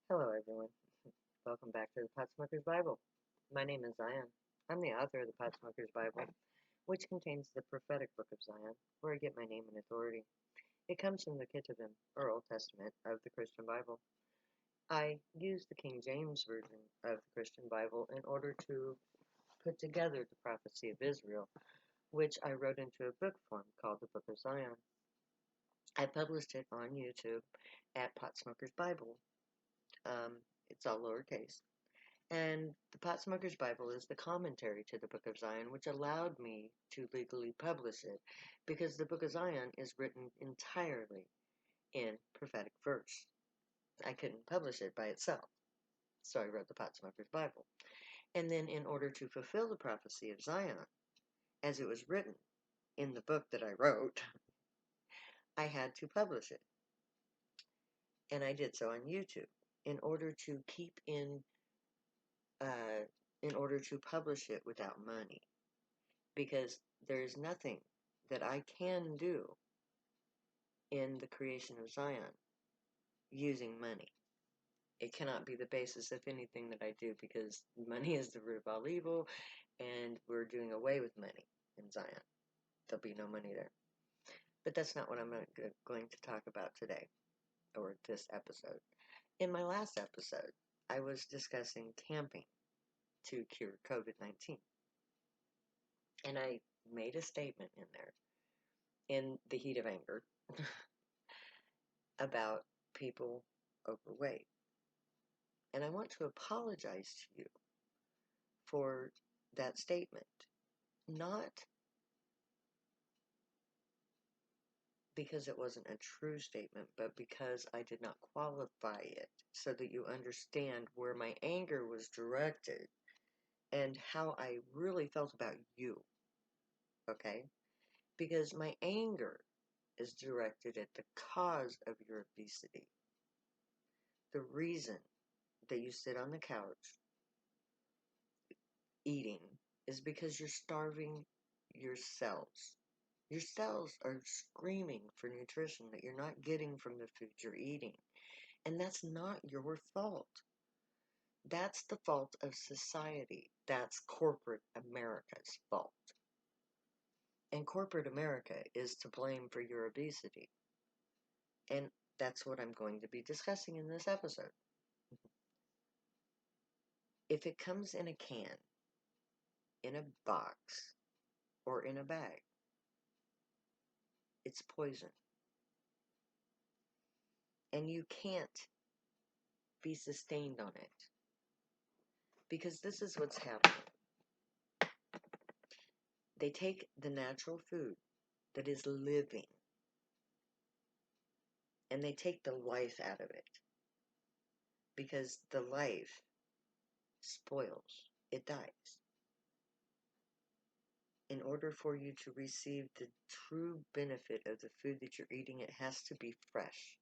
Hello, everyone. Welcome back to the Potsmoker's Bible. My name is Zion. I'm the author of the Potsmoker's Bible, which contains the prophetic book of Zion, where I get my name and authority. It comes from the Ketuvim, or Old Testament, of the Christian Bible. I use the King James Version of the Christian Bible in order to put together the prophecy of Israel, which I wrote into a book form called the Book of Zion. I published it on YouTube at Potsmoker's Bible. It's all lowercase. And the Potsmoker's Bible is the commentary to the Book of Zion, which allowed me to legally publish it because the Book of Zion is written entirely in prophetic verse. I couldn't publish it by itself, so I wrote the Potsmoker's Bible. And then, in order to fulfill the prophecy of Zion, as it was written in the book that I wrote, I had to publish it. And I did so on YouTube in order to in order to publish it without money. Because there is nothing that I can do in the creation of Zion using money. It cannot be the basis of anything that I do because money is the root of all evil, and we're doing away with money in Zion. There'll be no money there. But that's not what I'm going to talk about today, or this episode. In my last episode, I was discussing camping to cure COVID-19. And I made a statement in there, in the heat of anger, about people overweight. And I want to apologize to you for that statement. Not because it wasn't a true statement, but because I did not qualify it so that you understand where my anger was directed and how I really felt about you. Okay? Because my anger is directed at the cause of your obesity. The reason that you sit on the couch eating is because you're starving your cells. Your cells are screaming for nutrition that you're not getting from the food you're eating. And that's not your fault. That's the fault of society. That's corporate America's fault. And corporate America is to blame for your obesity. And that's what I'm going to be discussing in this episode. If it comes in a can, in a box, or in a bag, it's poison. And you can't be sustained on it. Because this is what's happening. They take the natural food that is living and they take the life out of it. Because the life spoils, it dies. In order for you to receive the true benefit of the food that you're eating, it has to be fresh.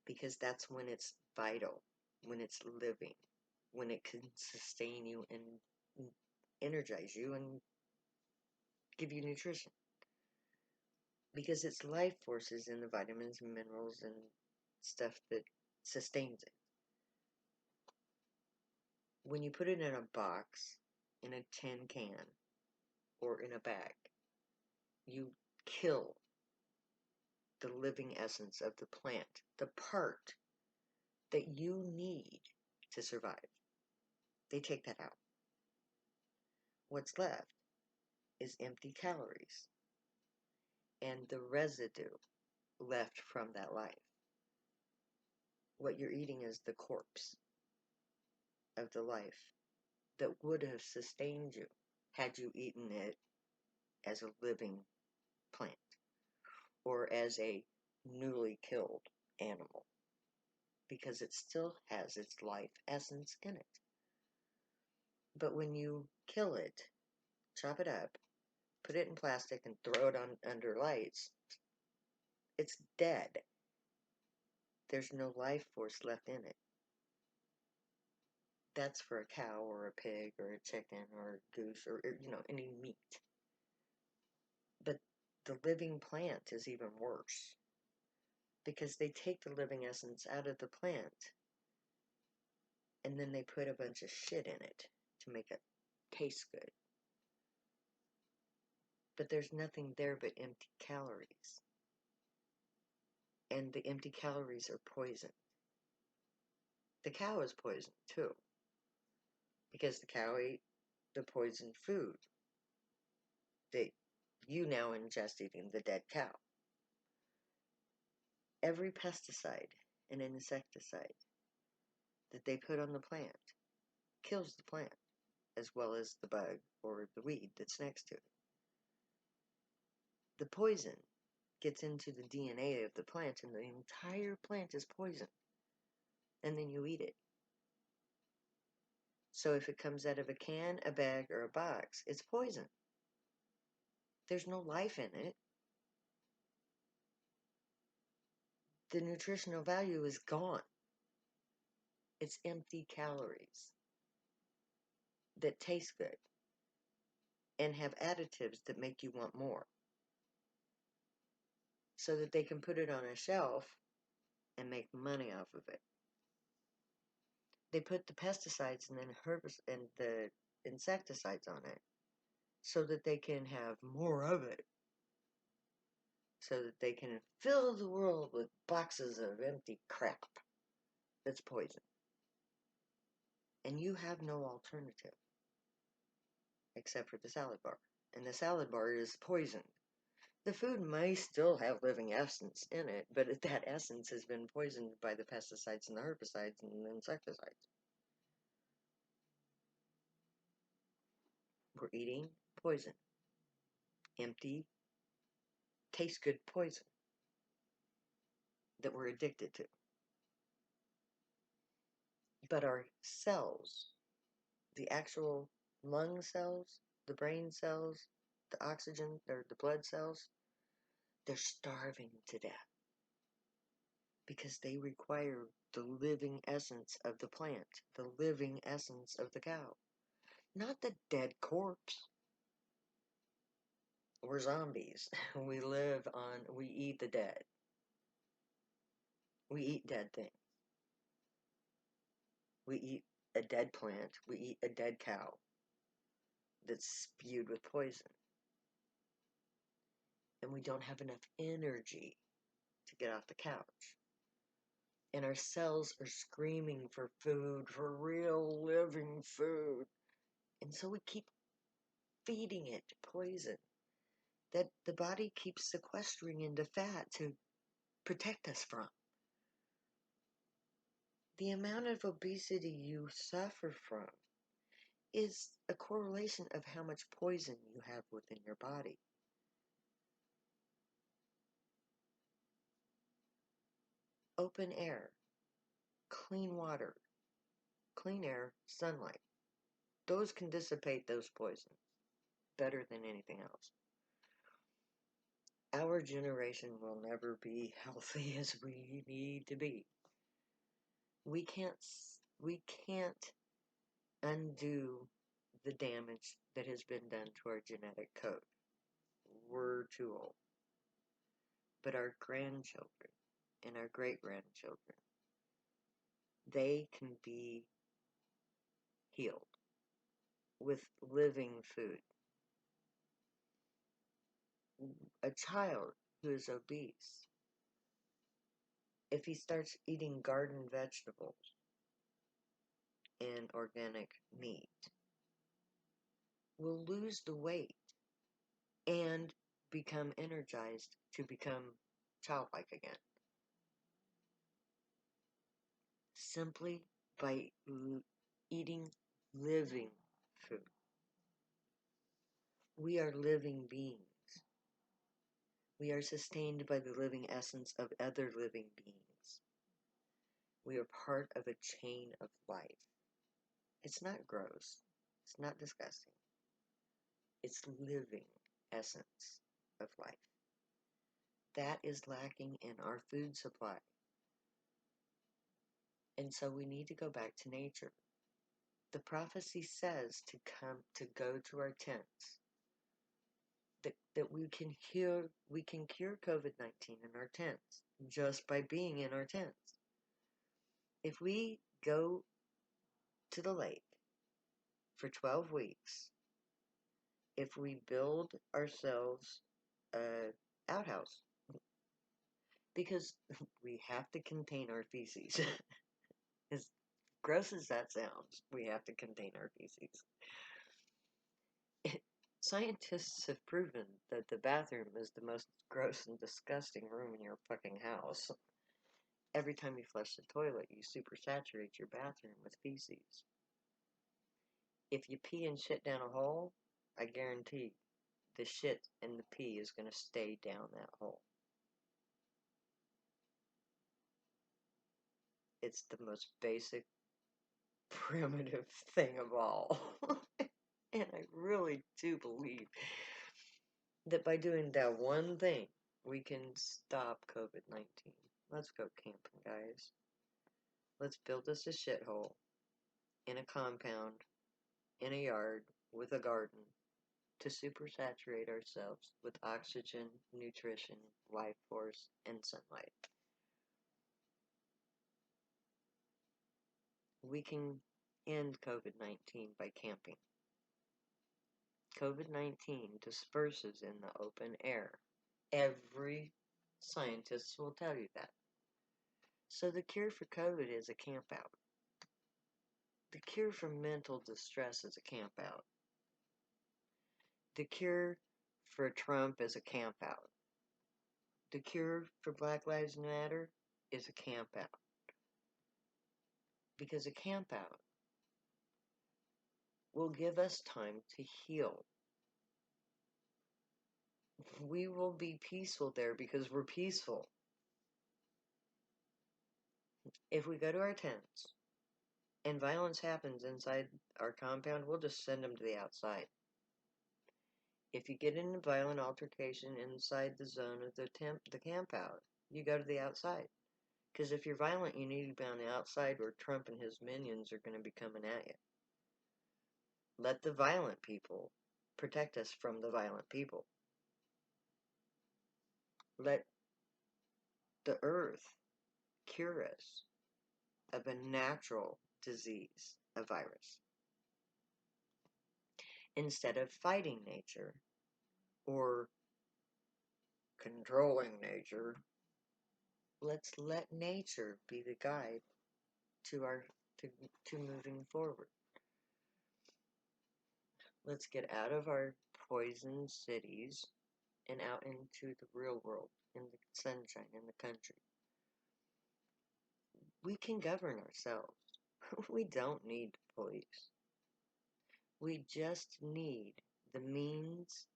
Because that's when it's vital, when it's living, when it can sustain you and energize you and give you nutrition. Because it's life forces in the vitamins and minerals and stuff that sustains it. When you put it in a box, in a tin can, or in a bag, you kill the living essence of the plant, the part that you need to survive. They take that out. What's left is empty calories and the residue left from that life. What you're eating is the corpse of the life that would have sustained you had you eaten it as a living plant or as a newly killed animal, because it still has its life essence in it. But when you kill it, chop it up, put it in plastic and throw it on under lights, it's dead. There's no life force left in it. That's for a cow or a pig or a chicken or a goose or any meat. But the living plant is even worse. because they take the living essence out of the plant and then they put a bunch of shit in it to make it taste good. But there's nothing there but empty calories. And the empty calories are poison. The cow is poisoned too, because the cow ate the poisoned food that you now ingest eating the dead cow. Every pesticide and insecticide that they put on the plant kills the plant, as well as the bug or the weed that's next to it. The poison gets into the DNA of the plant, and the entire plant is poisoned. And then you eat it. So if it comes out of a can, a bag, or a box, it's poison. There's no life in it. The nutritional value is gone. It's empty calories that taste good and have additives that make you want more, so that they can put it on a shelf and make money off of it. They put the pesticides and then and the insecticides on it so that they can have more of it, so that they can fill the world with boxes of empty crap that's poison. And you have no alternative except for the salad bar. And the salad bar is poisoned. The food may still have living essence in it, but that essence has been poisoned by the pesticides and the herbicides and the insecticides. We're eating poison. Empty, taste good poison that we're addicted to. But our cells, the actual lung cells, the brain cells, the oxygen, or the blood cells, they're starving to death because they require the living essence of the plant, the living essence of the cow, not the dead corpse. We're zombies. We eat the dead. We eat dead things. We eat a dead plant. We eat a dead cow that's spewed with poison. And we don't have enough energy to get off the couch. And our cells are screaming for food, for real living food. And so we keep feeding it poison that the body keeps sequestering into fat to protect us from. The amount of obesity you suffer from is a correlation of how much poison you have within your body. Open air, clean water, clean air, sunlight. Those can dissipate those poisons better than anything else. Our generation will never be healthy as we need to be. We can't undo the damage that has been done to our genetic code. We're too old. But our grandchildren and our great-grandchildren, they can be healed with living food. A child who is obese, if he starts eating garden vegetables and organic meat, will lose the weight and become energized to become childlike again. Simply by eating living food. We are living beings. We are sustained by the living essence of other living beings. We are part of a chain of life. It's not gross. It's not disgusting. It's living essence of life. That is lacking in our food supply. And so we need to go back to nature. The prophecy says to go to our tents. That we can cure COVID-19 in our tents. just by being in our tents. If we go to the lake for 12 weeks, if we build ourselves a outhouse, because we have to contain our feces. As gross as that sounds, we have to contain our feces. Scientists have proven that the bathroom is the most gross and disgusting room in your fucking house. Every time you flush the toilet, you supersaturate your bathroom with feces. If you pee and shit down a hole, I guarantee the shit and the pee is going to stay down that hole. It's the most basic, primitive thing of all. And I really do believe that by doing that one thing, we can stop COVID-19. Let's go camping, guys. Let's build us a shithole in a compound, in a yard, with a garden, to supersaturate ourselves with oxygen, nutrition, life force, and sunlight. We can end COVID-19 by camping. COVID-19 disperses in the open air. Every scientist will tell you that. So the cure for COVID is a camp out. The cure for mental distress is a camp out. The cure for Trump is a camp out. The cure for Black Lives Matter is a camp out. Because a camp out will give us time to heal. We will be peaceful there because we're peaceful. If we go to our tents and violence happens inside our compound, we'll just send them to the outside. If you get in a violent altercation inside the zone of the camp out, you go to the outside. Because if you're violent, you need to be on the outside where Trump and his minions are going to be coming at you. Let the violent people protect us from the violent people. Let the earth cure us of a natural disease, a virus. Instead of fighting nature or controlling nature, let's let nature be the guide to moving forward. Let's get out of our poisoned cities and out into the real world, in the sunshine, in the country. We can govern ourselves. We don't need police. We just need the means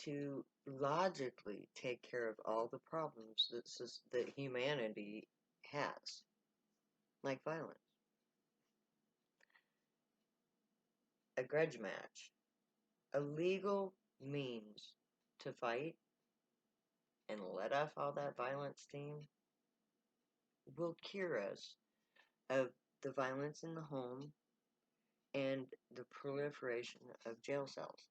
to logically take care of all the problems that humanity has, like violence. A grudge match, a legal means to fight and let off all that violent steam, will cure us of the violence in the home and the proliferation of jail cells.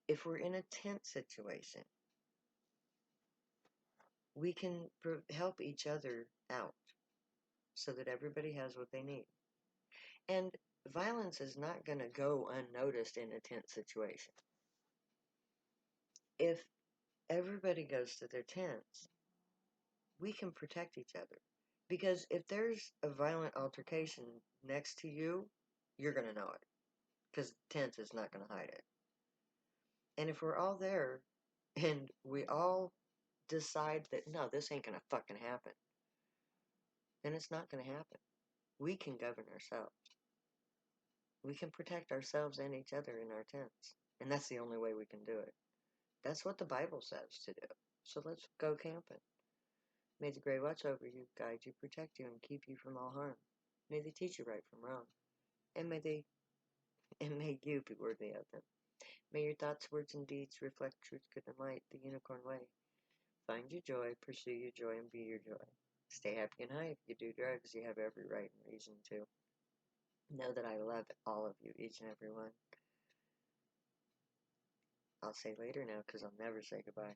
If we're in a tent situation, we can help each other out so that everybody has what they need. And violence is not going to go unnoticed in a tent situation. If everybody goes to their tents, we can protect each other. Because if there's a violent altercation next to you, you're going to know it. Because the tent is not going to hide it. And if we're all there and we all decide that, no, this ain't going to fucking happen, then it's not going to happen. We can govern ourselves. We can protect ourselves and each other in our tents. And that's the only way we can do it. That's what the Bible says to do. So let's go camping. May the Great watch over you, guide you, protect you, and keep you from all harm. May they teach you right from wrong. And may you be worthy of them. May your thoughts, words, and deeds reflect truth, good, and light, the unicorn way. Find your joy, pursue your joy, and be your joy. Stay happy and high. If you do drugs, you have every right and reason to. Know that I love all of you, each and every one. I'll say later now because I'll never say goodbye.